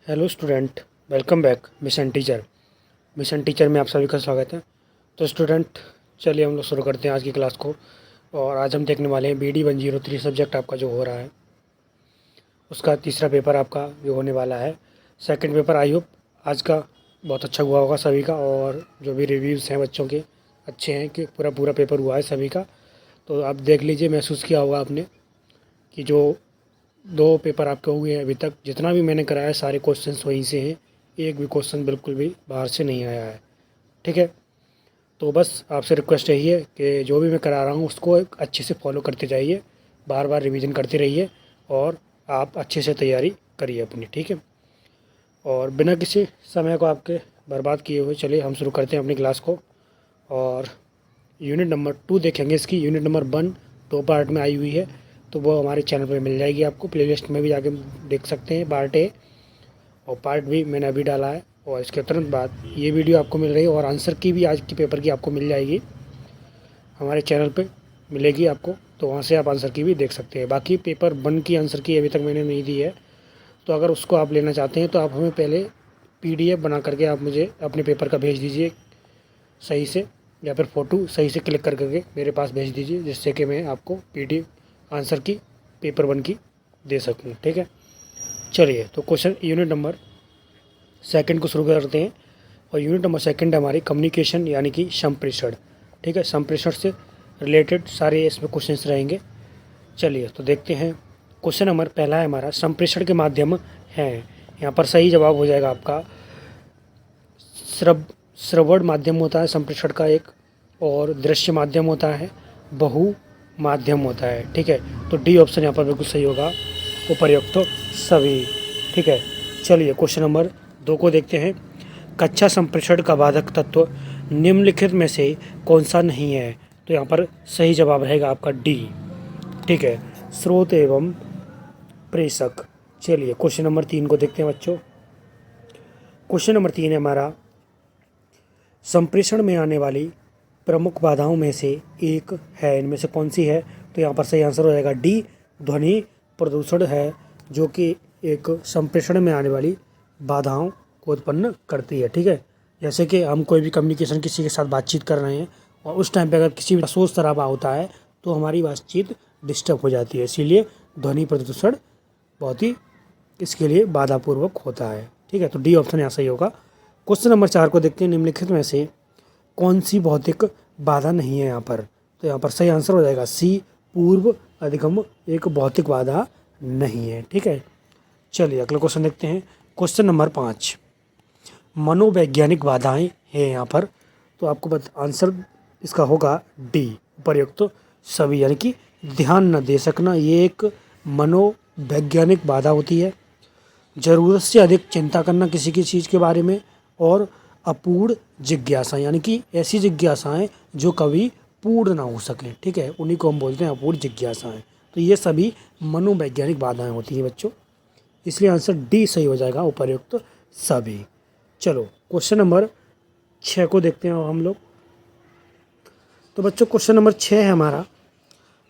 Hello student, welcome back mission teacher में आप सभी का स्वागत है। तो स्टूडेंट, चलिए हम लोग शुरू करते हैं आज की क्लास को। और आज हम देखने वाले हैं BD 103 सब्जेक्ट आपका जो हो रहा है, उसका तीसरा पेपर आपका जो होने वाला है। सेकंड पेपर आई होप आज का बहुत अच्छा हुआ होगा सभी का, और जो भी रिव्यूज़ हैं बच्चों के अच्छे हैं कि पूरा पूरा पेपर हुआ है सभी का। तो आप देख लीजिए, महसूस किया होगा आपने कि जो 2 पेपर आपके हुए हैं अभी तक, जितना भी मैंने कराया सारे क्वेश्चंस वहीं से हैं, एक भी क्वेश्चन बिल्कुल भी बाहर से नहीं आया है। ठीक है, तो बस आपसे रिक्वेस्ट यही है कि जो भी मैं करा रहा हूँ उसको एक अच्छे से फॉलो करते जाइए, बार बार रिवीजन करते रहिए और आप अच्छे से तैयारी करिए अपनी। ठीक है, और बिना किसी समय को आपके बर्बाद किए हुए चलिए हम शुरू करते हैं अपनी क्लास को। और यूनिट नंबर 2 देखेंगे। इसकी यूनिट नंबर 1 2 पार्ट में आई हुई है, तो वो हमारे चैनल पे मिल जाएगी आपको। प्लेलिस्ट में भी जाके देख सकते हैं। पार्ट ए और पार्ट बी मैंने अभी डाला है, और इसके तुरंत बाद ये वीडियो आपको मिल रही है, और आंसर की भी आज की पेपर की आपको मिल जाएगी, हमारे चैनल पे मिलेगी आपको। तो वहाँ से आप आंसर की भी देख सकते हैं। बाकी पेपर 1 की आंसर की अभी तक मैंने नहीं दी है, तो अगर उसको आप लेना चाहते हैं तो आप हमें पहले PDF बना करके आप मुझे अपने पेपर का भेज दीजिए सही से, या फिर फ़ोटो सही से क्लिक कर करके मेरे पास भेज दीजिए, जिससे कि मैं आपको PDF आंसर की पेपर 1 की दे सकूँ। ठीक है, चलिए तो क्वेश्चन यूनिट नंबर 2 को शुरू करते हैं। और यूनिट नंबर 2 है हमारी कम्युनिकेशन यानी कि संप्रेषण। ठीक है, संप्रेषण से रिलेटेड सारे इसमें क्वेश्चंस रहेंगे। चलिए तो देखते हैं। क्वेश्चन नंबर पहला है हमारा, संप्रेषण के माध्यम हैं। यहाँ पर सही जवाब हो जाएगा आपका श्रवण माध्यम होता है संप्रेषण का एक, और दृश्य माध्यम होता है, बहु माध्यम होता है। ठीक है, तो डी ऑप्शन यहाँ पर बिल्कुल सही होगा, उपर्युक्त तो सभी। ठीक है, चलिए क्वेश्चन नंबर 2 को देखते हैं। कक्षा संप्रेषण का बाधक तत्व निम्नलिखित में से कौन सा नहीं है? तो यहाँ पर सही जवाब रहेगा आपका डी। ठीक है, स्रोत एवं प्रेषक। चलिए क्वेश्चन नंबर 3 को देखते हैं बच्चों। क्वेश्चन नंबर 3 है हमारा, संप्रेषण में आने वाली प्रमुख बाधाओं में से एक है, इनमें से कौन सी है? तो यहाँ पर सही आंसर हो जाएगा डी, ध्वनि प्रदूषण है, जो कि एक संप्रेषण में आने वाली बाधाओं को उत्पन्न करती है। ठीक है, जैसे कि हम कोई भी कम्युनिकेशन किसी के साथ बातचीत कर रहे हैं, और उस टाइम पे अगर किसी भी शोर शराबा होता है तो हमारी बातचीत डिस्टर्ब हो जाती है, इसीलिए ध्वनि प्रदूषण बहुत ही इसके लिए बाधापूर्वक होता है। ठीक है, तो डी ऑप्शन यहाँ सही होगा। क्वेश्चन नंबर 4 को देखते हैं। निम्नलिखित में से कौन सी भौतिक बाधा नहीं है यहाँ पर? तो यहाँ पर सही आंसर हो जाएगा सी, पूर्व अधिगम एक भौतिक बाधा नहीं है। ठीक है, चलिए अगला क्वेश्चन देखते हैं। क्वेश्चन नंबर 5, मनोवैज्ञानिक बाधाएं हैं यहाँ पर, तो आपको आंसर इसका होगा डी, उपर्युक्त सभी, यानी कि ध्यान न दे सकना, ये एक मनोवैज्ञानिक बाधा होती है। ज़रूरत से अधिक चिंता करना किसी की चीज़ के बारे में, और अपूर्ण जिज्ञासा, यानी कि ऐसी जिज्ञासाएं जो कभी पूर्ण ना हो सकें। ठीक है, उन्हीं को हम बोलते हैं अपूर्ण जिज्ञासाएं। तो ये सभी मनोवैज्ञानिक बाधाएं होती हैं बच्चों, इसलिए आंसर डी सही हो जाएगा, उपर्युक्त सभी। चलो क्वेश्चन नंबर 6 को देखते हैं हम लोग। तो बच्चों क्वेश्चन नंबर 6 है हमारा,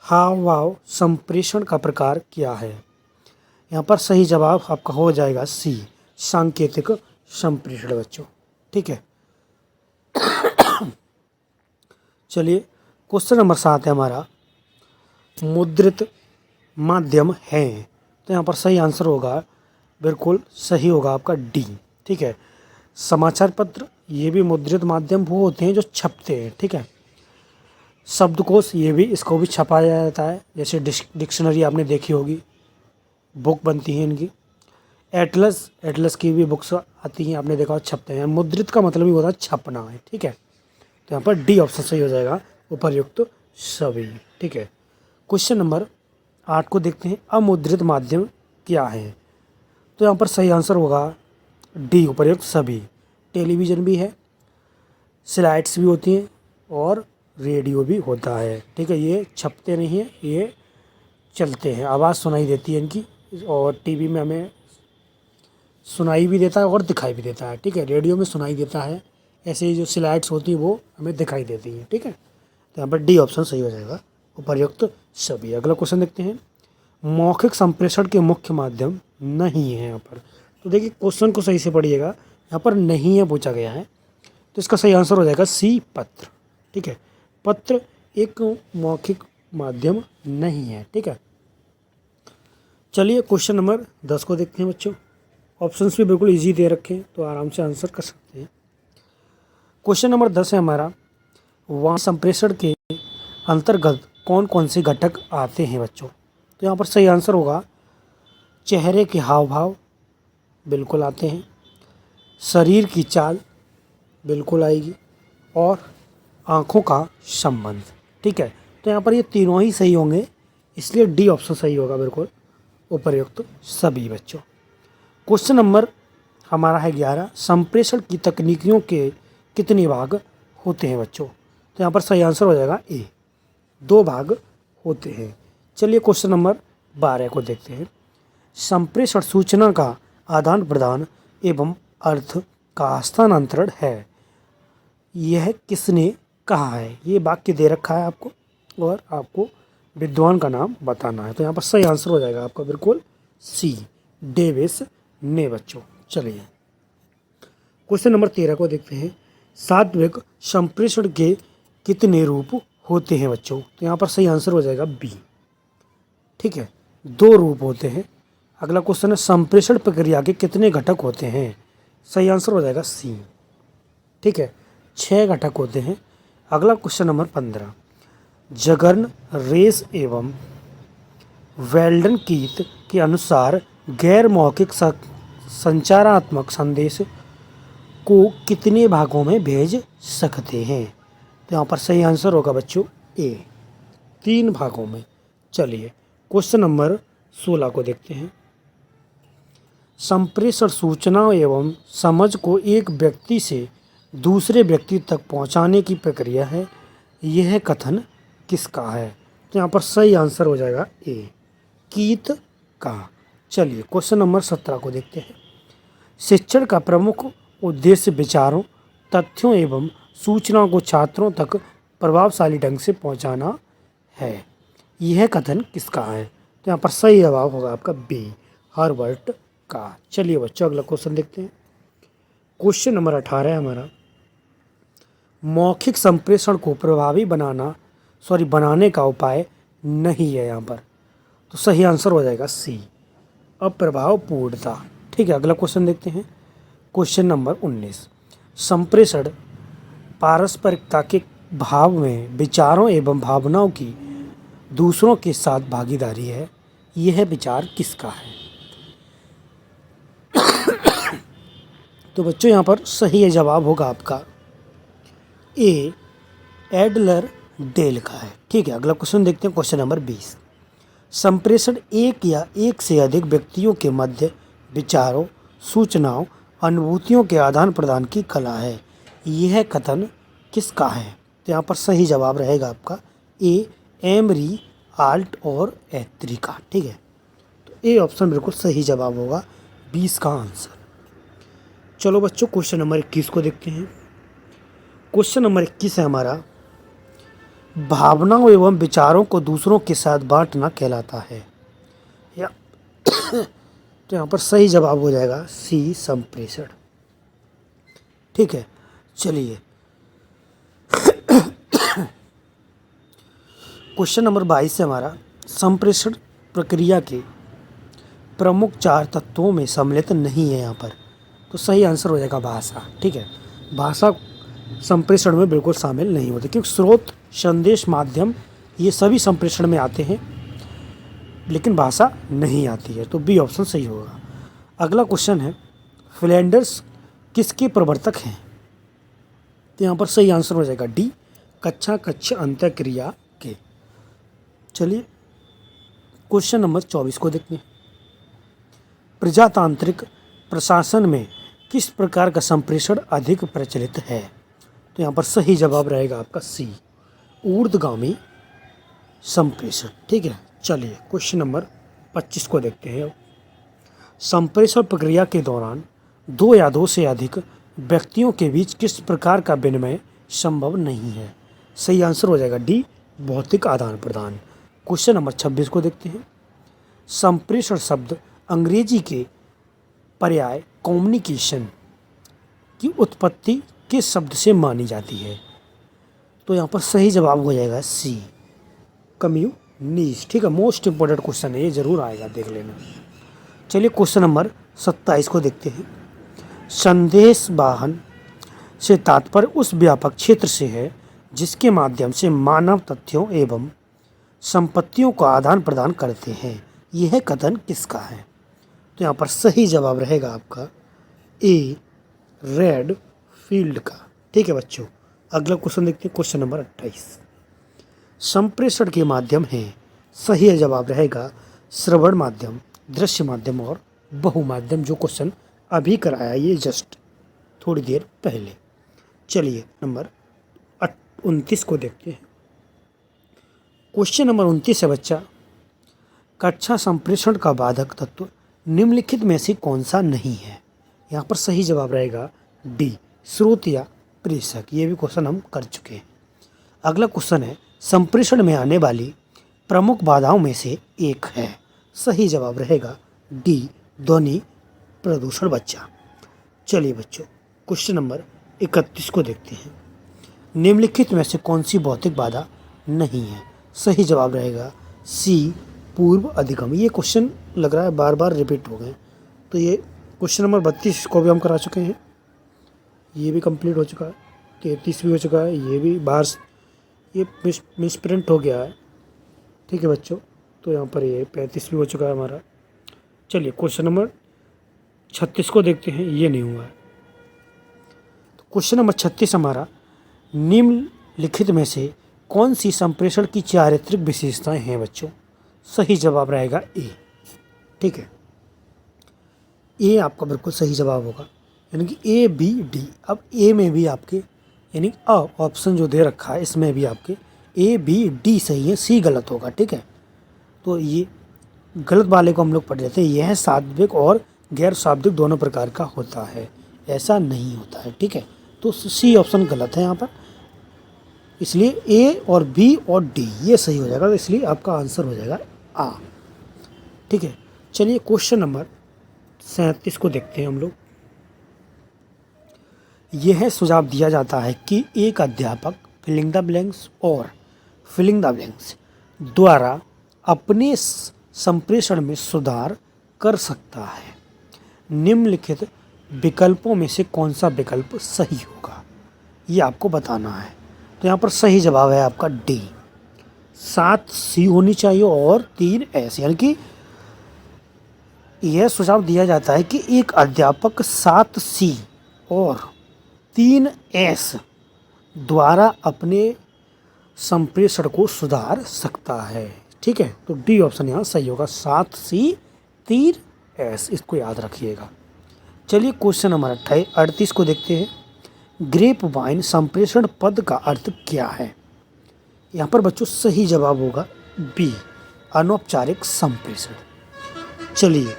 हाव भाव संप्रेषण का प्रकार क्या है? यहाँ पर सही जवाब आपका हो जाएगा सी, सांकेतिक संप्रेषण बच्चों। ठीक है, चलिए क्वेश्चन नंबर 7 है हमारा, मुद्रित माध्यम है। तो यहाँ पर सही आंसर होगा, बिल्कुल सही होगा आपका डी। ठीक है, समाचार पत्र ये भी मुद्रित माध्यम वो होते हैं जो छपते हैं। ठीक है, शब्दकोश ये भी, इसको भी छपाया जाता है, जैसे डिक्शनरी आपने देखी होगी, बुक बनती है इनकी। एटलस की भी बुक्स आती हैं, आपने देखा छपते हैं। मुद्रित का मतलब ही होता है छपना है। ठीक है, तो यहाँ पर डी ऑप्शन सही हो जाएगा, उपर्युक्त सभी। ठीक है, क्वेश्चन नंबर 8 को देखते हैं। अमुद्रित माध्यम क्या है? तो यहाँ पर सही आंसर होगा डी, उपर्युक्त सभी। टेलीविज़न भी है, स्लाइड्स भी होती हैं, और रेडियो भी होता है। ठीक है, ये छपते नहीं हैं, ये चलते हैं, आवाज़ सुनाई देती है इनकी, और टीवी में हमें सुनाई भी देता है और दिखाई भी देता है। ठीक है, रेडियो में सुनाई देता है, ऐसे ही जो स्लाइड्स होती हैं वो हमें दिखाई देती हैं। ठीक है, तो यहाँ पर डी ऑप्शन सही हो जाएगा, उपर्युक्त सभी। अगला क्वेश्चन देखते हैं। मौखिक संप्रेषण के मुख्य माध्यम नहीं है यहाँ पर, तो देखिए क्वेश्चन को सही से पढ़िएगा, यहाँ पर नहीं है पूछा गया है, तो इसका सही आंसर हो जाएगा सी, पत्र। ठीक है, पत्र एक मौखिक माध्यम नहीं है। ठीक है, चलिए क्वेश्चन नंबर 10 को देखते हैं बच्चों। ऑप्शंस भी बिल्कुल इजी दे रखे हैं, तो आराम से आंसर कर सकते हैं। क्वेश्चन नंबर 10 है हमारा, वाणी संप्रेषण के अंतर्गत कौन कौन से घटक आते हैं बच्चों? तो यहाँ पर सही आंसर होगा चेहरे के हाव भाव, बिल्कुल आते हैं। शरीर की चाल, बिल्कुल आएगी। और आँखों का संबंध। ठीक है, तो यहाँ पर ये तीनों ही सही होंगे, इसलिए डी ऑप्शन सही होगा बिल्कुल, उपर्युक्त सभी बच्चों। क्वेश्चन नंबर हमारा है 11, संप्रेषण की तकनीकियों के कितने भाग होते हैं बच्चों? तो यहाँ पर सही आंसर हो जाएगा ए, 2 भाग होते हैं। चलिए क्वेश्चन नंबर 12 को देखते हैं। संप्रेषण सूचना का आदान प्रदान एवं अर्थ का हस्तांतरण है, यह किसने कहा है? ये वाक्य दे रखा है आपको और आपको विद्वान का नाम बताना है। तो यहाँ पर सही आंसर हो जाएगा आपका बिल्कुल सी, डेविस ने बच्चों। चलिए क्वेश्चन नंबर 13 को देखते हैं। सात्विक संप्रेषण के कितने रूप होते हैं बच्चों? तो यहाँ पर सही आंसर हो जाएगा बी। ठीक है, 2 रूप होते हैं। अगला क्वेश्चन है, संप्रेषण प्रक्रिया के कितने घटक होते हैं? सही आंसर हो जाएगा सी। ठीक है, 6 घटक होते हैं। अगला क्वेश्चन नंबर 15, जगर्न, रेस एवं वेल्डन कीत के अनुसार गैर मौखिक संचारात्मक संदेश को कितने भागों में भेज सकते हैं? तो यहाँ पर सही आंसर होगा बच्चों ए, 3 भागों में। चलिए क्वेश्चन नंबर 16 को देखते हैं। संप्रेषण सूचना एवं समझ को एक व्यक्ति से दूसरे व्यक्ति तक पहुंचाने की प्रक्रिया है, यह कथन किसका है? तो यहाँ पर सही आंसर हो जाएगा ए, कीत का। चलिए क्वेश्चन नंबर 17 को देखते हैं। शिक्षण का प्रमुख उद्देश्य विचारों, तथ्यों एवं सूचनाओं को छात्रों तक प्रभावशाली ढंग से पहुंचाना है, यह कथन किसका है? तो यहाँ पर सही जवाब होगा आपका बी, हर्बर्ट का। चलिए बच्चों अगला क्वेश्चन देखते हैं। क्वेश्चन नंबर 18 है हमारा, मौखिक संप्रेषण को प्रभावी बनाने का उपाय नहीं है यहाँ पर, तो सही आंसर हो जाएगा सी, अप्रभावपूर्णता। ठीक है, अगला क्वेश्चन देखते हैं। क्वेश्चन नंबर 19, संप्रेषण पारस्परिकता के भाव में विचारों एवं भावनाओं की दूसरों के साथ भागीदारी है, यह विचार किसका है? तो बच्चों यहाँ पर सही है जवाब होगा आपका ए, एडलर डेल का है। ठीक है, अगला क्वेश्चन देखते हैं। क्वेश्चन नंबर 20, संप्रेषण एक या एक से अधिक व्यक्तियों के मध्य विचारों, सूचनाओं, अनुभूतियों के आदान प्रदान की कला है, यह कथन किसका है? तो यहाँ पर सही जवाब रहेगा आपका ए, एमरी, आल्ट और एत्री का। ठीक है, तो ए ऑप्शन बिल्कुल सही जवाब होगा 20 का आंसर। चलो बच्चों क्वेश्चन नंबर 21 को देखते हैं। क्वेश्चन नंबर 21 है हमारा, भावनाओं एवं विचारों को दूसरों के साथ बांटना कहलाता है, या तो यहाँ पर सही जवाब हो जाएगा सी, संप्रेषण। ठीक है, चलिए क्वेश्चन नंबर 22 से हमारा, संप्रेषण प्रक्रिया के प्रमुख 4 तत्वों में सम्मिलित नहीं है यहाँ पर, तो सही आंसर हो जाएगा भाषा। ठीक है, भाषा संप्रेषण में बिल्कुल शामिल नहीं होती, क्योंकि स्रोत, संदेश, माध्यम ये सभी संप्रेषण में आते हैं, लेकिन भाषा नहीं आती है, तो बी ऑप्शन सही होगा। अगला क्वेश्चन है, फ्लैंडर्स किसके प्रवर्तक हैं? तो यहाँ पर सही आंसर हो जाएगा डी, कक्षा कक्ष अंतःक्रिया के। चलिए क्वेश्चन नंबर 24 को देखते हैं। प्रजातांत्रिक प्रशासन में किस प्रकार का संप्रेषण अधिक प्रचलित है? तो यहाँ पर सही जवाब रहेगा आपका सी, ऊर्ध्वगामी संप्रेषण। ठीक है, चलिए क्वेश्चन नंबर 25 को देखते हैं। संप्रेषण प्रक्रिया के दौरान 2 या 2 से अधिक व्यक्तियों के बीच किस प्रकार का विनिमय संभव नहीं है? सही आंसर हो जाएगा डी, भौतिक आदान प्रदान। क्वेश्चन नंबर 26 को देखते हैं। संप्रेषण शब्द अंग्रेजी के पर्याय कम्युनिकेशन की उत्पत्ति किस शब्द से मानी जाती है? तो यहाँ पर सही जवाब हो जाएगा सी, कम्युनिस्ट। ठीक है, मोस्ट इंपॉर्टेंट क्वेश्चन है, ये जरूर आएगा, देख लेना। चलिए क्वेश्चन नंबर 27 को देखते हैं। संदेश वाहन से तात्पर्य उस व्यापक क्षेत्र से है जिसके माध्यम से मानव तथ्यों एवं संपत्तियों का आदान प्रदान करते हैं। यह कथन किसका है? तो यहाँ पर सही जवाब रहेगा आपका ए, रेड फील्ड का। ठीक है बच्चों, अगला क्वेश्चन देखते हैं, क्वेश्चन नंबर 28। संप्रेषण के माध्यम है, सही जवाब रहेगा श्रवण माध्यम, दृश्य माध्यम और बहुमाध्यम, जो क्वेश्चन अभी कराया ये जस्ट थोड़ी देर पहले। चलिए नंबर 29 को देखते हैं। क्वेश्चन नंबर 29 है बच्चा, कक्षा संप्रेषण का बाधक तत्व निम्नलिखित में से कौन सा नहीं है? यहाँ पर सही जवाब रहेगा डी, स्रोत या प्रेषक। ये भी क्वेश्चन हम कर चुके हैं। अगला क्वेश्चन है, संप्रेषण में आने वाली प्रमुख बाधाओं में से एक है, सही जवाब रहेगा डी, ध्वनि प्रदूषण बच्चा। चलिए बच्चों क्वेश्चन नंबर 31 को देखते हैं। निम्नलिखित में से कौन सी भौतिक बाधा नहीं है? सही जवाब रहेगा सी, पूर्व अधिगम। ये क्वेश्चन लग रहा है बार बार रिपीट हो गए, तो ये क्वेश्चन नंबर 32 को भी हम करा चुके हैं, ये भी कंप्लीट हो चुका है, 33 भी हो चुका है, ये भी बाहर ये मिसप्रिंट हो गया है। ठीक है बच्चों, तो यहाँ पर ये 35 भी हो चुका है हमारा। चलिए क्वेश्चन नंबर 36 को देखते हैं, ये नहीं हुआ है। तो क्वेश्चन नंबर 36 हमारा, निम्नलिखित में से कौन सी संप्रेषण की चारित्रिक विशेषताएं हैं बच्चों? सही जवाब रहेगा ए। ठीक है, ए आपका बिल्कुल सही जवाब होगा, यानी कि ए, बी, डी। अब ए में भी आपके यानी ऑप्शन जो दे रखा है इसमें भी आपके ए, बी, डी सही है, सी गलत होगा। ठीक है, तो ये गलत वाले को हम लोग पढ़ लेते हैं। यह शाब्दिक और गैर शाब्दिक दोनों प्रकार का होता है, ऐसा नहीं होता है। ठीक है, तो सी ऑप्शन गलत है यहाँ पर, इसलिए ए और बी और डी ये सही हो जाएगा, तो इसलिए आपका आंसर हो जाएगा आ। ठीक है, चलिए क्वेश्चन नंबर 37 को देखते हैं हम लोग। यह सुझाव दिया जाता है कि एक अध्यापक फिलिंग द ब्लैंक्स और फिलिंग द ब्लैंक्स द्वारा अपने संप्रेषण में सुधार कर सकता है। निम्नलिखित विकल्पों में से कौन सा विकल्प सही होगा, ये आपको बताना है। तो यहाँ पर सही जवाब है आपका डी, 7 सी होनी चाहिए और 3 एस, यानी कि यह सुझाव दिया जाता है कि एक अध्यापक 7 सी और 3 एस द्वारा अपने संप्रेषण को सुधार सकता है। ठीक है, तो डी ऑप्शन यहाँ सही होगा, 7 सी 3 एस, इसको याद रखिएगा। चलिए क्वेश्चन नंबर 38 को देखते हैं। ग्रेप वाइन संप्रेषण पद का अर्थ क्या है? यहाँ पर बच्चों सही जवाब होगा बी, अनौपचारिक संप्रेषण। चलिए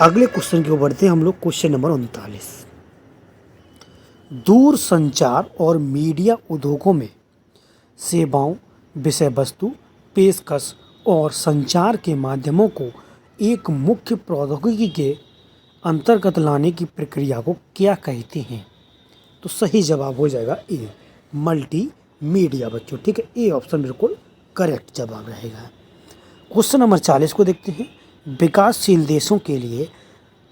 अगले क्वेश्चन की ओर बढ़ते हैं हम लोग, क्वेश्चन नंबर 39। दूर संचार और मीडिया उद्योगों में सेवाओं, विषय वस्तु, पेशकश और संचार के माध्यमों को एक मुख्य प्रौद्योगिकी के अंतर्गत लाने की प्रक्रिया को क्या कहते हैं? तो सही जवाब हो जाएगा ए, मल्टी मीडिया बच्चों। ठीक है, ए ऑप्शन बिल्कुल करेक्ट जवाब रहेगा। क्वेश्चन नंबर 40 को देखते हैं। विकासशील देशों के लिए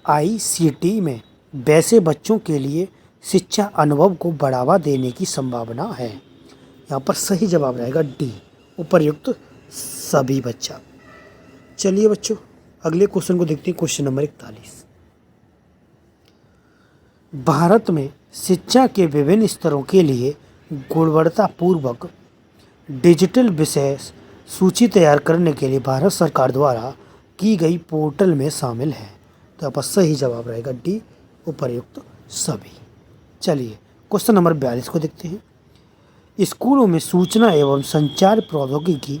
आईसीटी में वैसे बच्चों के लिए शिक्षा अनुभव को बढ़ावा देने की संभावना है। यहाँ पर सही जवाब रहेगा डी, उपर्युक्त सभी बच्चा। चलिए बच्चों अगले क्वेश्चन को देखते हैं, क्वेश्चन नंबर 41। भारत में शिक्षा के विभिन्न स्तरों के लिए गुणवत्तापूर्वक डिजिटल विषय सूची तैयार करने के लिए भारत सरकार द्वारा की गई पोर्टल में शामिल है। तो यहाँ पर सही जवाब रहेगा डी, उपर्युक्त सभी। चलिए क्वेश्चन नंबर 42 को देखते हैं। स्कूलों में सूचना एवं संचार प्रौद्योगिकी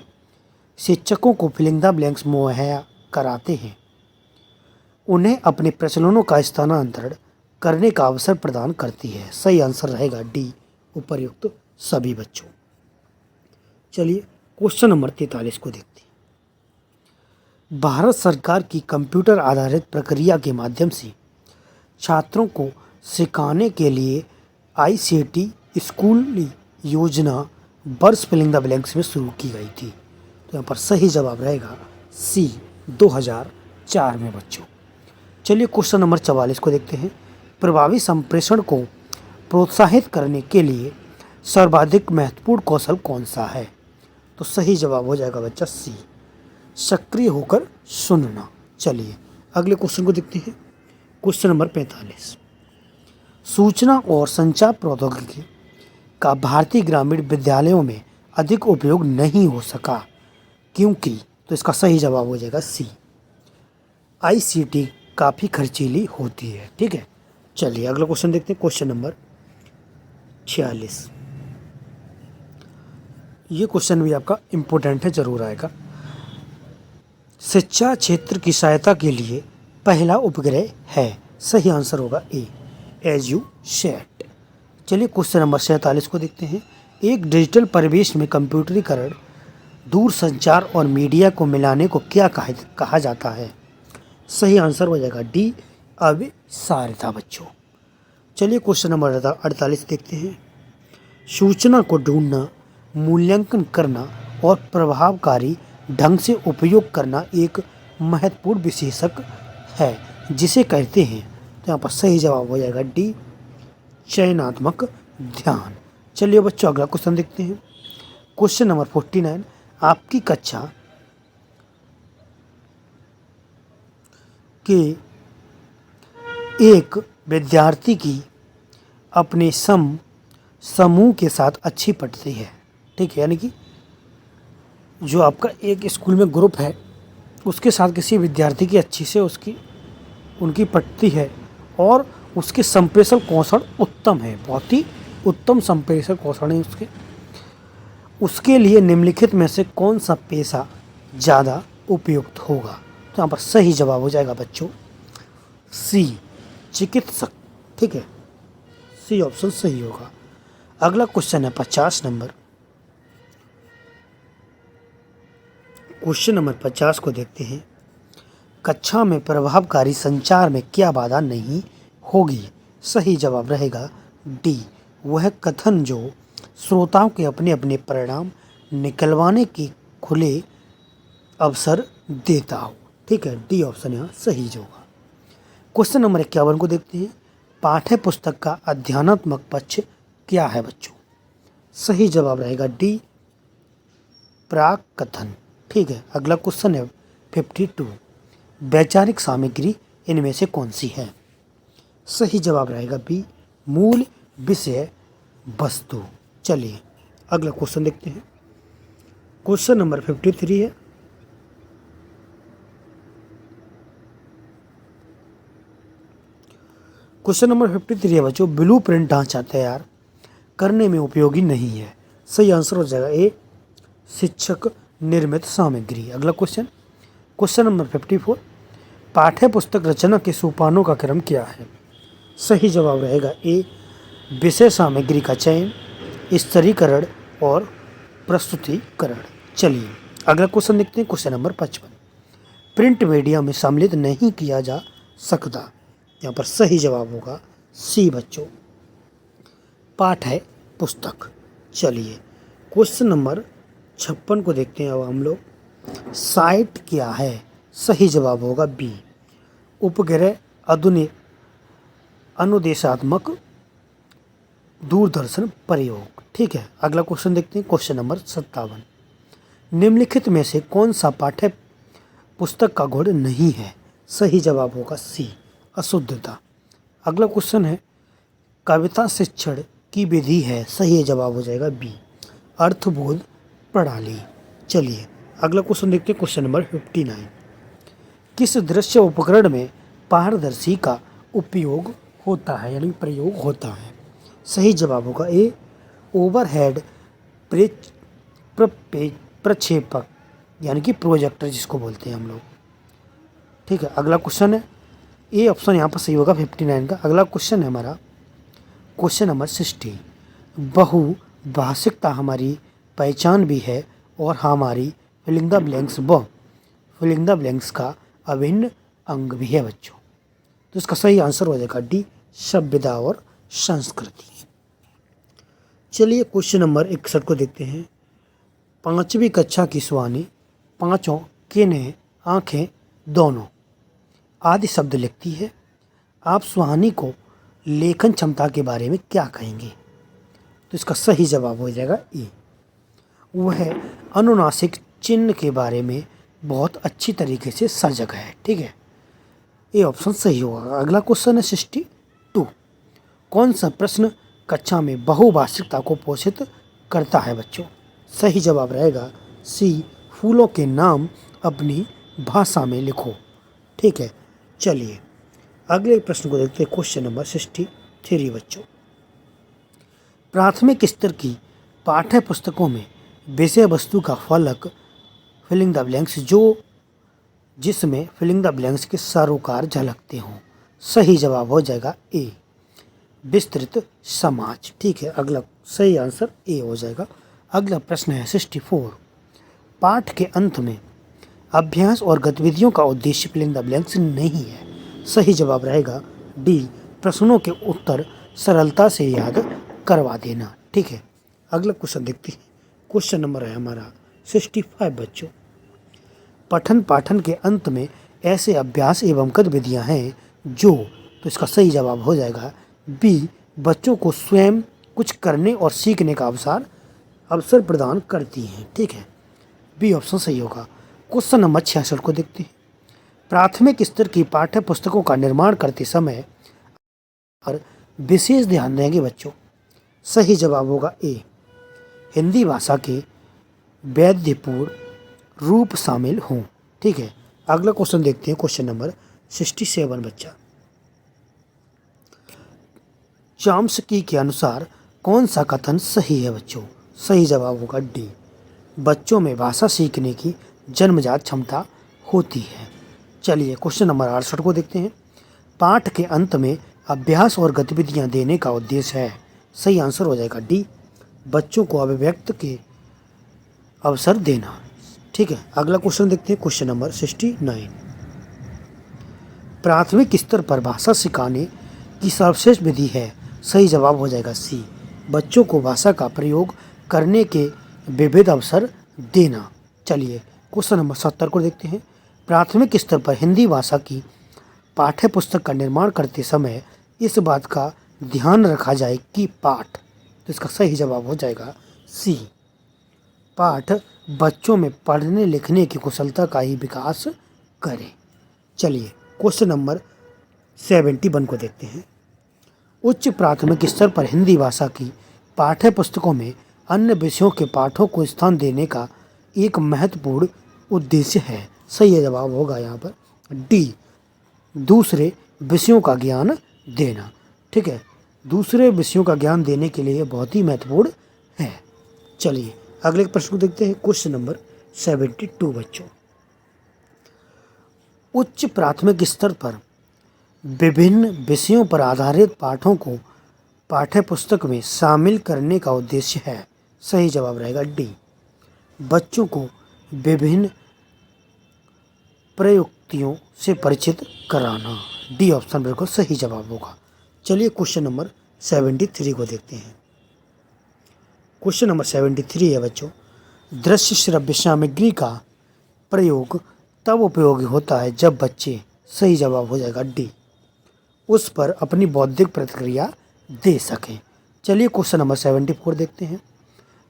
शिक्षकों को फिलिंग द ब्लैंक्स मुहैया कराते हैं, उन्हें अपने प्रचलनों का स्थानांतरण करने का अवसर प्रदान करती है। सही आंसर रहेगा डी, उपर्युक्त सभी बच्चों। चलिए क्वेश्चन नंबर 43 को देखते हैं। भारत सरकार की कंप्यूटर आधारित प्रक्रिया के माध्यम से छात्रों को सिखाने के लिए आईसीटी स्कूल योजना वर्ष फिलिंग द ब्लैंक्स में शुरू की गई थी। तो यहाँ पर सही जवाब रहेगा सी 2004 में बच्चों। चलिए क्वेश्चन नंबर 44 को देखते हैं। प्रभावी संप्रेषण को प्रोत्साहित करने के लिए सर्वाधिक महत्वपूर्ण कौशल कौन सा है? तो सही जवाब हो जाएगा बच्चा सी, सक्रिय होकर सुनना। चलिए अगले क्वेश्चन को देखते हैं। क्वेश्चन नंबर 45, सूचना और संचार प्रौद्योगिकी का भारतीय ग्रामीण विद्यालयों में अधिक उपयोग नहीं हो सका क्योंकि? तो इसका सही जवाब हो जाएगा सी, आईसीटी काफ़ी खर्चीली होती है। ठीक है, चलिए अगला क्वेश्चन देखते हैं। क्वेश्चन नंबर 46, ये क्वेश्चन भी आपका इम्पोर्टेंट है, जरूर आएगा। शिक्षा क्षेत्र की सहायता के लिए पहला उपग्रह है? सही आंसर होगा ए, एज्यूसैट। चलिए क्वेश्चन नंबर 47 को देखते हैं। एक डिजिटल परिवेश में कंप्यूटरीकरण, दूर संचार और मीडिया को मिलाने को क्या कहा जाता है? सही आंसर हो जाएगा डी, अभिसारिता बच्चों। चलिए क्वेश्चन नंबर 48 देखते हैं। सूचना को ढूंढना, मूल्यांकन करना और प्रभावकारी ढंग से उपयोग करना एक महत्वपूर्ण विशेषक है जिसे कहते हैं? तो यहाँ पर सही जवाब हो जाएगा डी, चयनात्मक ध्यान। चलिए बच्चों अगला क्वेश्चन देखते हैं। क्वेश्चन नंबर 49, आपकी कक्षा के एक विद्यार्थी की अपने समूह के साथ अच्छी पटती है। ठीक है, यानी कि जो आपका एक स्कूल में ग्रुप है उसके साथ किसी विद्यार्थी की अच्छी से उनकी पटती है और उसके संप्रेषण कौशल उत्तम है, बहुत ही उत्तम संप्रेषण कौशल है उसके लिए निम्नलिखित में से कौन सा पेशा ज़्यादा उपयुक्त होगा? तो यहाँ पर सही जवाब हो जाएगा बच्चों सी, चिकित्सक। ठीक है, सी ऑप्शन सही होगा। अगला क्वेश्चन है 50 नंबर। क्वेश्चन नंबर 50 को देखते हैं। कक्षा में प्रभावकारी संचार में क्या बाधा नहीं होगी? सही जवाब रहेगा डी, वह कथन जो श्रोताओं के अपने अपने परिणाम निकलवाने के खुले अवसर देता हो। ठीक है, डी ऑप्शन यहाँ सही होगा। क्वेश्चन नंबर 51 को देखते हैं। पाठ्य पुस्तक का अध्ययनात्मक पक्ष क्या है बच्चों? सही जवाब रहेगा डी, प्राक कथन। ठीक है, अगला क्वेश्चन है 52, वैचारिक सामग्री इनमें से कौन सी है? सही जवाब रहेगा बी, मूल विषय वस्तु। चलिए अगला क्वेश्चन देखते हैं। क्वेश्चन नंबर 53 है। क्वेश्चन नंबर 53 है बच्चों, ब्लू प्रिंट ढांचा तैयार करने में उपयोगी नहीं है। सही आंसर हो जाएगा ए, शिक्षक निर्मित सामग्री। अगला क्वेश्चन नंबर 54, पाठ्य पुस्तक रचना के सोपानों का क्रम क्या है? सही जवाब रहेगा ए, विषय सामग्री का चयन, स्तरीकरण और प्रस्तुतिकरण। चलिए अगला क्वेश्चन देखते हैं। क्वेश्चन नंबर 55, प्रिंट मीडिया में सम्मिलित नहीं किया जा सकता। यहाँ पर सही जवाब होगा सी बच्चों, पाठ्य पुस्तक। चलिए क्वेश्चन नंबर 56 को देखते हैं। अब हम लोग साइट क्या है? सही जवाब होगा बी, उपग्रह अनुदेशात्मक दूरदर्शन प्रयोग। ठीक है, अगला क्वेश्चन देखते हैं। क्वेश्चन नंबर 57, निम्नलिखित में से कौन सा पाठ्य पुस्तक का गुण नहीं है? सही जवाब होगा सी, अशुद्धता। अगला क्वेश्चन है, कविता शिक्षण की विधि है? सही जवाब हो जाएगा बी, अर्थबोध प्रणाली। चलिए अगला क्वेश्चन देखते हैं। क्वेश्चन नंबर 59, किस दृश्य उपकरण में पारदर्शी का उपयोग होता है, यानी प्रयोग होता है? सही जवाब होगा ए, ओवरहेड प्रक्षेपक, यानी कि प्रोजेक्टर जिसको बोलते हैं हम लोग। ठीक है, अगला क्वेश्चन है, ए ऑप्शन यहाँ पर सही होगा 59 का। अगला क्वेश्चन है हमारा क्वेश्चन नंबर 60, बहुभाषिकता हमारी पहचान भी है और हमारी फिलिंग द ब्लैंक्स का अभिन्न अंग भी है बच्चों। तो इसका सही आंसर हो जाएगा डी, सभ्यता और संस्कृति। चलिए क्वेश्चन नंबर 61 को देखते हैं। 5वीं कक्षा की सुहानी पांचों किन्हें आंखें दोनों आदि शब्द लिखती है। आप सुहानी को लेखन क्षमता के बारे में क्या कहेंगे? तो इसका सही जवाब हो जाएगा ए। वह अनुनासिक चिन्ह के बारे में बहुत अच्छी तरीके से सजग है। ठीक है, ये ऑप्शन सही होगा। अगला क्वेश्चन है 62। कौन सा प्रश्न कक्षा में बहुभाषिकता को पोषित करता है बच्चों? सही जवाब रहेगा सी, फूलों के नाम अपनी भाषा में लिखो। ठीक है, चलिए अगले प्रश्न को देखते हैं। क्वेश्चन नंबर 63 बच्चों। प्राथमिक स्तर की पाठ्य पुस्तकों में विषय वस्तु का फलक फिलिंग द ब्लैंक्स जिसमें फिलिंग द ब्लैंक्स के सरोकार झलकते हों। सही जवाब हो जाएगा ए, विस्तृत समाज। ठीक है, अगला सही आंसर ए हो जाएगा। अगला प्रश्न है 64। पाठ के अंत में अभ्यास और गतिविधियों का उद्देश्य फिलिंग द ब्लैंक्स नहीं है। सही जवाब रहेगा डी, प्रश्नों के उत्तर सरलता से याद करवा देना। ठीक है, अगला क्वेश्चन देखते हैं। क्वेश्चन नंबर है हमारा 65 बच्चों। पठन पाठन के अंत में ऐसे अभ्यास एवं गतिविधियां हैं जो, तो इसका सही जवाब हो जाएगा बी, बच्चों को स्वयं कुछ करने और सीखने का अवसर प्रदान करती हैं। ठीक है, बी ऑप्शन सही होगा। क्वेश्चन नंबर 66 को देखते हैं। प्राथमिक स्तर की पाठ्य पुस्तकों का निर्माण करते समय पर विशेष ध्यान देंगे बच्चों। सही जवाब होगा ए, हिंदी भाषा के वैविध्यपूर्ण रूप शामिल हों। ठीक है, अगला क्वेश्चन देखते हैं। क्वेश्चन नंबर 67 बच्चा। चॉम्स्की के अनुसार कौन सा कथन सही है बच्चों? सही जवाब होगा डी, बच्चों में भाषा सीखने की जन्मजात क्षमता होती है। चलिए क्वेश्चन नंबर 68 को देखते हैं। पाठ के अंत में अभ्यास और गतिविधियां देने का उद्देश्य है। सही आंसर हो जाएगा डी, बच्चों को अभिव्यक्त के अवसर देना। ठीक है, अगला क्वेश्चन देखते हैं। Question number 69। प्राथमिक स्तर पर भाषा सिखाने की सर्वश्रेष्ठ विधि है। सही जवाब हो जाएगा सी, बच्चों को भाषा का प्रयोग करने के विविध अवसर देना। चलिए क्वेश्चन नंबर 70 को देखते हैं। प्राथमिक स्तर पर हिंदी भाषा की पाठ्य पुस्तक का निर्माण करते समय इस बात का ध्यान रखा जाए कि पाठ, तो इसका सही जवाब हो जाएगा सी, पाठ बच्चों में पढ़ने लिखने की कुशलता का ही विकास करे। चलिए क्वेश्चन नंबर 71 को देखते हैं। उच्च प्राथमिक स्तर पर हिंदी भाषा की पाठ्य पुस्तकों में अन्य विषयों के पाठों को स्थान देने का एक महत्वपूर्ण उद्देश्य है। सही जवाब होगा यहाँ पर डी, दूसरे विषयों का ज्ञान देना। ठीक है, दूसरे विषयों का ज्ञान देने के लिए बहुत ही महत्वपूर्ण है। चलिए अगले प्रश्न को देखते हैं। क्वेश्चन नंबर 72 बच्चों। उच्च प्राथमिक स्तर पर विभिन्न विषयों पर आधारित पाठों को पाठ्य पुस्तक में शामिल करने का उद्देश्य है। सही जवाब रहेगा डी, बच्चों को विभिन्न प्रयुक्तियों से परिचित कराना। डी ऑप्शन बिल्कुल सही जवाब होगा। चलिए क्वेश्चन नंबर 73 को देखते हैं। क्वेश्चन नंबर 73 है बच्चों। दृश्य श्रव्य सामग्री का प्रयोग तब उपयोगी होता है जब बच्चे, सही जवाब हो जाएगा डी, उस पर अपनी बौद्धिक प्रतिक्रिया दे सकें। चलिए क्वेश्चन नंबर 74 देखते हैं।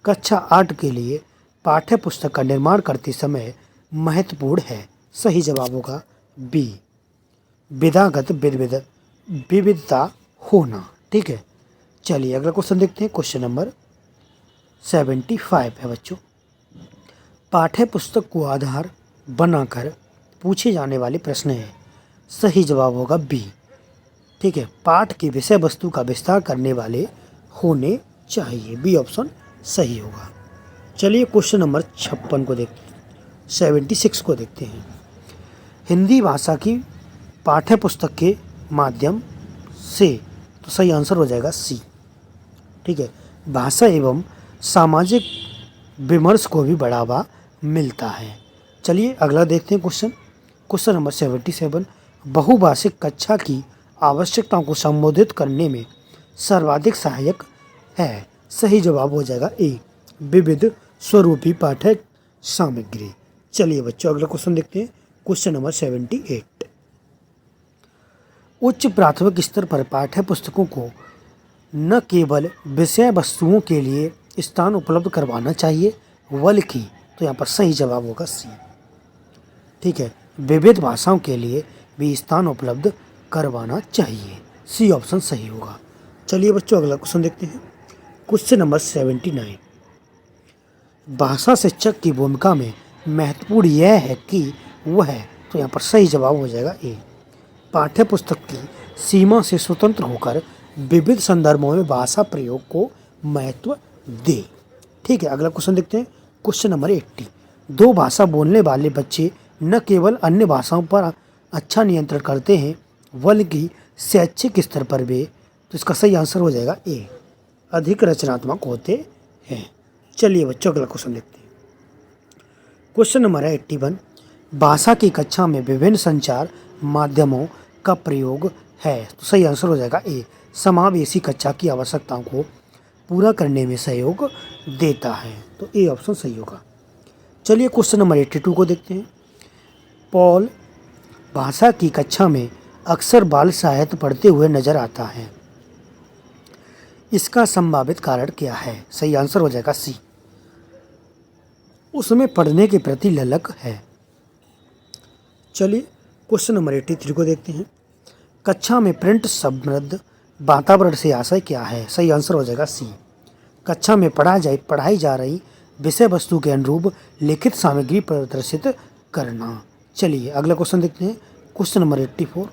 कक्षा 8 के लिए पाठ्य पुस्तक का निर्माण करते समय महत्वपूर्ण है। सही जवाब होगा बी, विधागत विविधता होना। ठीक है, चलिए अगला क्वेश्चन देखते हैं। क्वेश्चन नंबर 75 है बच्चों। पाठ्य पुस्तक को आधार बनाकर पूछे जाने वाले प्रश्न हैं। सही जवाब होगा बी, ठीक है, पाठ की विषय वस्तु का विस्तार करने वाले होने चाहिए। बी ऑप्शन सही होगा। चलिए क्वेश्चन नंबर 56 को देखते हैं, 76 को देखते हैं। हिंदी भाषा की पाठ्य पुस्तक के माध्यम से, तो सही आंसर हो जाएगा सी, ठीक है, भाषा एवं सामाजिक विमर्श को भी बढ़ावा मिलता है। चलिए अगला देखते हैं क्वेश्चन नंबर 77। बहुभाषिक कक्षा की आवश्यकताओं को संबोधित करने में सर्वाधिक सहायक है? सही जवाब हो जाएगा ए, विविध स्वरूपी पाठ्य सामग्री। चलिए बच्चों अगला क्वेश्चन देखते हैं, क्वेश्चन नंबर 78। उच्च प्राथमिक स्तर पर पाठ्य पुस्तकों को न केवल विषय वस्तुओं के लिए स्थान उपलब्ध करवाना चाहिए बल्कि, तो यहाँ पर सही जवाब होगा सी, ठीक है, विविध भाषाओं के लिए भी स्थान उपलब्ध करवाना चाहिए। सी ऑप्शन सही होगा। चलिए बच्चों अगला क्वेश्चन देखते हैं, क्वेश्चन नंबर 79। भाषा शिक्षक की भूमिका में महत्वपूर्ण यह है कि वह, तो यहाँ पर सही जवाब हो जाएगा ए, पाठ्य पुस्तक की सीमा से स्वतंत्र होकर विविध संदर्भों में भाषा प्रयोग को महत्व दे। ठीक है, अगला क्वेश्चन देखते हैं, क्वेश्चन नंबर 80। दो भाषा बोलने वाले बच्चे न केवल अन्य भाषाओं पर अच्छा नियंत्रण करते हैं बल्कि शैक्षिक स्तर पर भी, तो इसका सही आंसर हो जाएगा ए, अधिक रचनात्मक होते हैं। चलिए बच्चों अगला क्वेश्चन देखते हैं, क्वेश्चन नंबर 81। भाषा की कक्षा में विभिन्न संचार माध्यमों का प्रयोग है, तो सही आंसर हो जाएगा ए, समावेशी कक्षा की आवश्यकताओं को पूरा करने में सहयोग देता है, तो ए ऑप्शन सही होगा। चलिए क्वेश्चन नंबर 82 को देखते हैं। पॉल भाषा की कक्षा में अक्सर बाल साहित्य पढ़ते हुए नजर आता है, इसका संभावित कारण क्या है? सही आंसर हो जाएगा सी, उसमें पढ़ने के प्रति ललक है। चलिए क्वेश्चन नंबर 83 को देखते हैं। कक्षा में प्रिंट समृद्ध वातावरण से आशय क्या है? सही आंसर हो जाएगा सी, कक्षा में पढ़ाई जा रही विषय वस्तु के अनुरूप लिखित सामग्री प्रदर्शित करना। चलिए अगला क्वेश्चन देखते हैं, क्वेश्चन नंबर 84।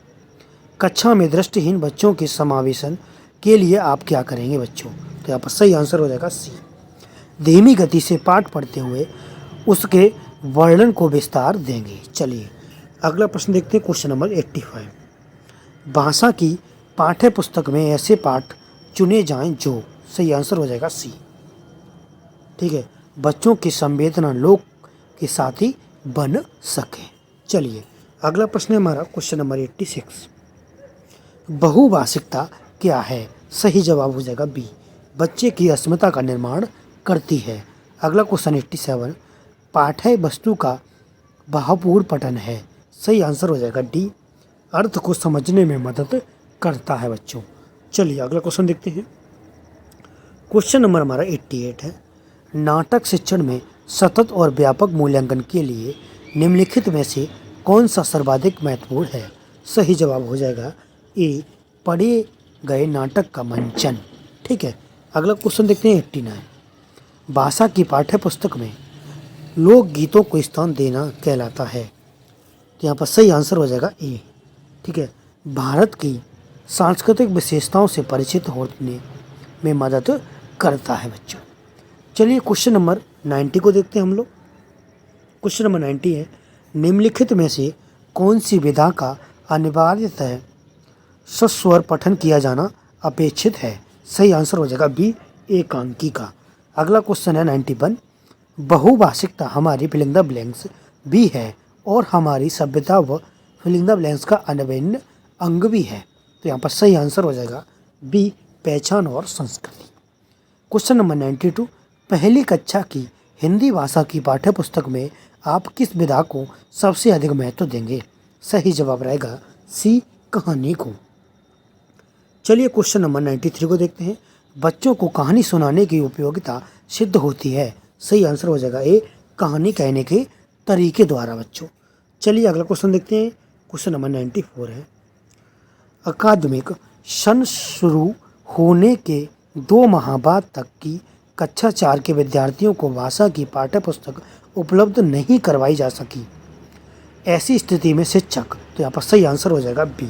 कक्षा में दृष्टिहीन बच्चों के समावेशन के लिए आप क्या करेंगे बच्चों? तो यहाँ पर सही आंसर हो जाएगा सी, धीमी गति से पाठ पढ़ते हुए उसके वर्णन को विस्तार देंगे। चलिए अगला प्रश्न देखते हैं, क्वेश्चन नंबर 85। भाषा की पाठ्य पुस्तक में ऐसे पाठ चुने जाएं जो, सही आंसर हो जाएगा सी, ठीक है, बच्चों की संवेदना लोक के साथी बन सके। चलिए अगला प्रश्न है हमारा क्वेश्चन नंबर 86। बहुभाषिकता क्या है? सही जवाब हो जाएगा बी, बच्चे की अस्मिता का निर्माण करती है। अगला क्वेश्चन 87। पाठ्य वस्तु का भावपूर्ण पठन है, सही आंसर हो जाएगा डी, अर्थ को समझने में मदद करता है बच्चों। चलिए अगला क्वेश्चन देखते हैं, क्वेश्चन नंबर हमारा 88 है। नाटक शिक्षण में सतत और व्यापक मूल्यांकन के लिए निम्नलिखित में से कौन सा सर्वाधिक महत्वपूर्ण है? सही जवाब हो जाएगा ए, पढ़े गए नाटक का मंचन। ठीक है, अगला क्वेश्चन देखते हैं 89। भाषा की पाठ्य पुस्तक में लोकगीतों को स्थान देना कहलाता है, तो यहाँ पर सही आंसर हो जाएगा ए, ठीक है, भारत की सांस्कृतिक विशेषताओं से परिचित होने में मदद करता है बच्चों। चलिए क्वेश्चन नंबर 90 को देखते हैं हम लोग। क्वेश्चन नंबर 90 है, निम्नलिखित में से कौन सी विधा का अनिवार्यतः सस्वर पठन किया जाना अपेक्षित है? सही आंसर हो जाएगा बी, एकांकी का। अगला क्वेश्चन है 91। बहुभाषिकता हमारी फिलिंग द ब्लैंक्स भी है और हमारी सभ्यता व फिलिंग द ब्लैंक्स का अनभिन्न अंग भी है, तो यहाँ पर सही आंसर हो जाएगा बी, पहचान और संस्कृति। Question number 92। पहली कक्षा की हिंदी भाषा की पाठ्य पुस्तक में आप किस विधा को सबसे अधिक महत्व देंगे? सही जवाब रहेगा सी, कहानी को। चलिए क्वेश्चन नंबर 93 को देखते हैं। बच्चों को कहानी सुनाने की उपयोगिता सिद्ध होती है, सही आंसर हो जाएगा ए, कहानी कहने के तरीके द्वारा बच्चों। चलिए अगला क्वेश्चन देखते हैं, क्वेश्चन नंबर 94 है। अकादमिक सन शुरू होने के 2 माह बाद तक की कक्षा 4 के विद्यार्थियों को भाषा की पाठ्य पुस्तक उपलब्ध नहीं करवाई जा सकी, ऐसी स्थिति में शिक्षक, तो यहाँ पर सही आंसर हो जाएगा बी,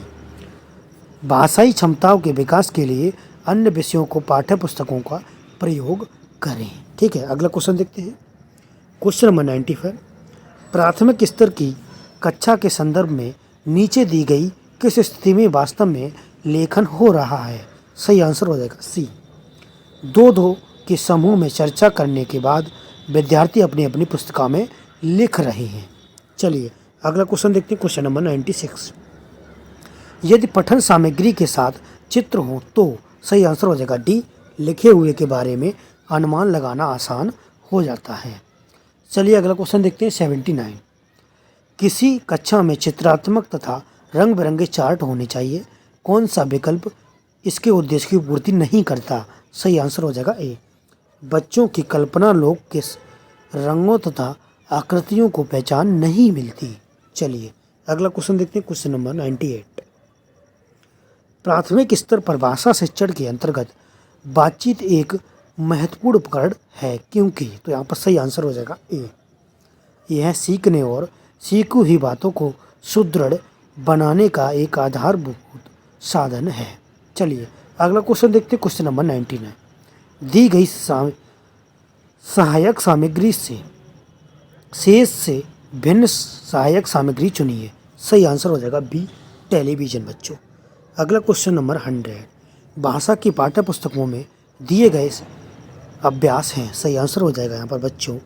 भाषाई क्षमताओं के विकास के लिए अन्य विषयों को पाठ्य पुस्तकों का प्रयोग करें। ठीक है, अगला क्वेश्चन देखते हैं, क्वेश्चन नंबर 95। प्राथमिक स्तर की कक्षा के संदर्भ में नीचे दी गई किस स्थिति में वास्तव में लेखन हो रहा है? सही आंसर हो जाएगा सी, 2-2 के समूह में चर्चा करने के बाद विद्यार्थी अपनी अपनी पुस्तिका में लिख रहे हैं। चलिए अगला क्वेश्चन देखते हैं, क्वेश्चन नंबर 96। यदि पठन सामग्री के साथ चित्र हो तो सही आंसर हो जाएगा डी, लिखे हुए के बारे में अनुमान लगाना आसान हो जाता है। चलिए अगला क्वेश्चन देखते हैं 79। किसी कक्षा में चित्रात्मक तथा रंग बिरंगे चार्ट होने चाहिए, कौन सा विकल्प इसके उद्देश्य की पूर्ति नहीं करता? सही आंसर हो जाएगा ए, बच्चों की कल्पना लोक के रंगों तथा आकृतियों को पहचान नहीं मिलती। चलिए अगला क्वेश्चन देखते हैं, क्वेश्चन नंबर 98। प्राथमिक स्तर पर भाषा शिक्षण के अंतर्गत बातचीत एक महत्वपूर्ण उपकरण है क्योंकि, तो यहाँ पर सही आंसर हो जाएगा ए, यह सीखने और सीखी हुई बातों को सुदृढ़ बनाने का एक आधारभूत साधन है। चलिए अगला क्वेश्चन देखते हैं, क्वेश्चन नंबर 99। दी गई सहायक सामग्री से शेष से भिन्न सहायक सामग्री चुनिए। सही आंसर हो जाएगा बी, टेलीविज़न बच्चों। अगला क्वेश्चन नंबर 100। भाषा की पाठ्य पुस्तकों में दिए गए अभ्यास हैं। सही आंसर हो जाएगा यहाँ पर बच्चों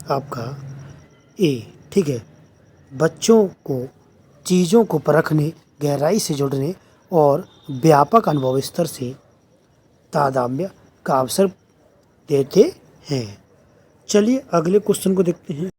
आपका ए, ठीक है। बच्चों को चीज़ों को परखने, गहराई से जुड़ने और व्यापक अनुभव स्तर से तादात्म्य का अवसर देते हैं। चलिए अगले क्वेश्चन को देखते हैं।